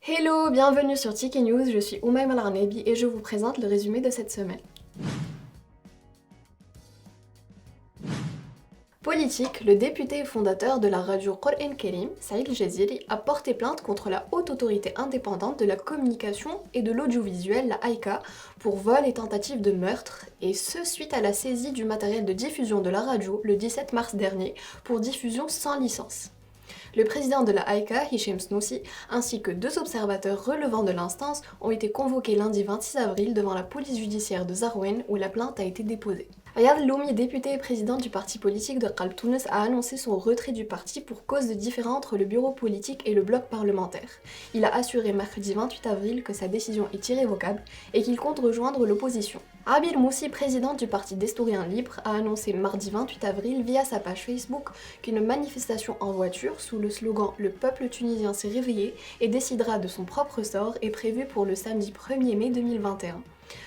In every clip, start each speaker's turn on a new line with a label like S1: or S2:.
S1: Hello, bienvenue sur Tiki News, je suis Oumaima Al-Arnebi et je vous présente le résumé de cette semaine. Politique, le député et fondateur de la radio Qur'an Karim, Saïd El-Jaziri, a porté plainte contre la Haute Autorité Indépendante de la Communication et de l'Audiovisuel, la HAICA, pour vol et tentative de meurtre, et ce suite à la saisie du matériel de diffusion de la radio le 17 mars dernier pour diffusion sans licence. Le président de la HAICA, Hichem Snoussi, ainsi que deux observateurs relevant de l'instance ont été convoqués lundi 26 avril devant la police judiciaire de Zarouen où la plainte a été déposée. Ayad Loumi, député et président du parti politique de Qalb Tounes, a annoncé son retrait du parti pour cause de différends entre le bureau politique et le bloc parlementaire. Il a assuré mercredi 28 avril que sa décision est irrévocable et qu'il compte rejoindre l'opposition. Abir Moussi, président du parti d'Estouriens Libres, a annoncé mardi 28 avril via sa page Facebook qu'une manifestation en voiture sous le slogan « Le peuple tunisien s'est réveillé et décidera de son propre sort » est prévue pour le samedi 1er mai 2021.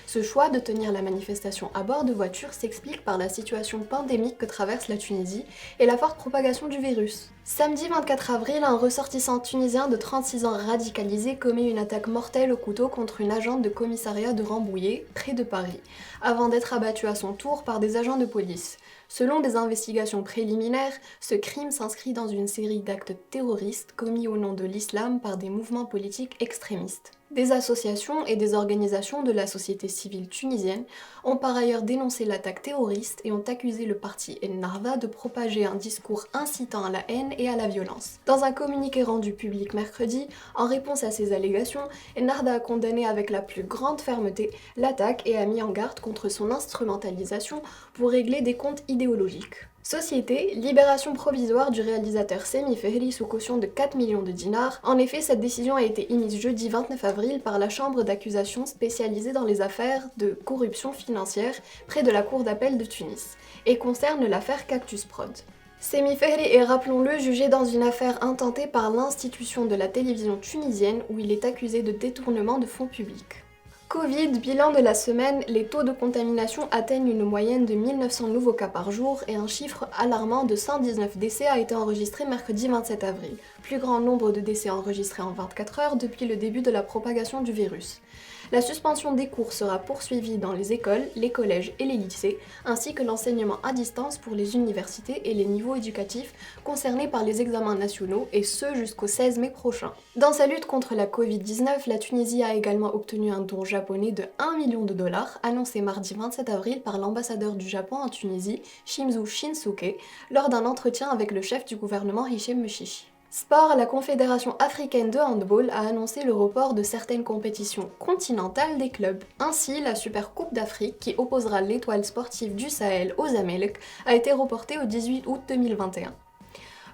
S1: Ce choix de tenir la manifestation à bord de voitures s'explique par la situation pandémique que traverse la Tunisie et la forte propagation du virus. Samedi 24 avril, un ressortissant tunisien de 36 ans radicalisé commet une attaque mortelle au couteau contre une agente de commissariat de Rambouillet, près de Paris, avant d'être abattu à son tour par des agents de police. Selon des investigations préliminaires, ce crime s'inscrit dans une série d'actes terroristes commis au nom de l'islam par des mouvements politiques extrémistes. Des associations et des organisations de la société civile tunisienne ont par ailleurs dénoncé l'attaque terroriste et ont accusé le parti Ennahda de propager un discours incitant à la haine et à la violence. Dans un communiqué rendu public mercredi, en réponse à ces allégations, Ennahda a condamné avec la plus grande fermeté l'attaque et a mis en garde contre son instrumentalisation pour régler des comptes idéologiques. Société, libération provisoire du réalisateur Semi Fehri sous caution de 4 millions de dinars. En effet, cette décision a été émise jeudi 29 avril par la chambre d'accusation spécialisée dans les affaires de corruption financière près de la cour d'appel de Tunis et concerne l'affaire Cactus Prod. Semi Fehri est, rappelons-le, jugé dans une affaire intentée par l'institution de la télévision tunisienne où il est accusé de détournement de fonds publics. Covid, bilan de la semaine, les taux de contamination atteignent une moyenne de 1900 nouveaux cas par jour et un chiffre alarmant de 119 décès a été enregistré mercredi 27 avril, plus grand nombre de décès enregistrés en 24 heures depuis le début de la propagation du virus. La suspension des cours sera poursuivie dans les écoles, les collèges et les lycées, ainsi que l'enseignement à distance pour les universités et les niveaux éducatifs concernés par les examens nationaux, et ce jusqu'au 16 mai prochain. Dans sa lutte contre la Covid-19, la Tunisie a également obtenu un don japonais de 1 million de dollars, annoncé mardi 27 avril par l'ambassadeur du Japon en Tunisie, Shimizu Shinsuke, lors d'un entretien avec le chef du gouvernement Hichem Mchichi. Sport, la Confédération africaine de handball a annoncé le report de certaines compétitions continentales des clubs. Ainsi, la Super Coupe d'Afrique, qui opposera l'étoile sportive du Sahel aux Amelk, a été reportée au 18 août 2021.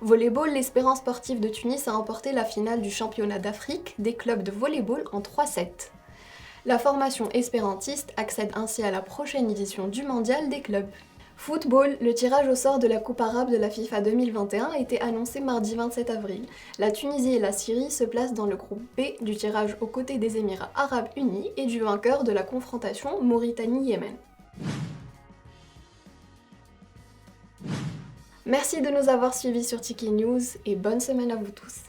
S1: Volleyball, l'Espérance sportive de Tunis a remporté la finale du championnat d'Afrique des clubs de volleyball en 3-7. La formation espérantiste accède ainsi à la prochaine édition du mondial des clubs. Football, le tirage au sort de la Coupe arabe de la FIFA 2021 a été annoncé mardi 27 avril. La Tunisie et la Syrie se placent dans le groupe B du tirage aux côtés des Émirats arabes unis et du vainqueur de la confrontation Mauritanie-Yémen. Merci de nous avoir suivis sur Tiki News et bonne semaine à vous tous.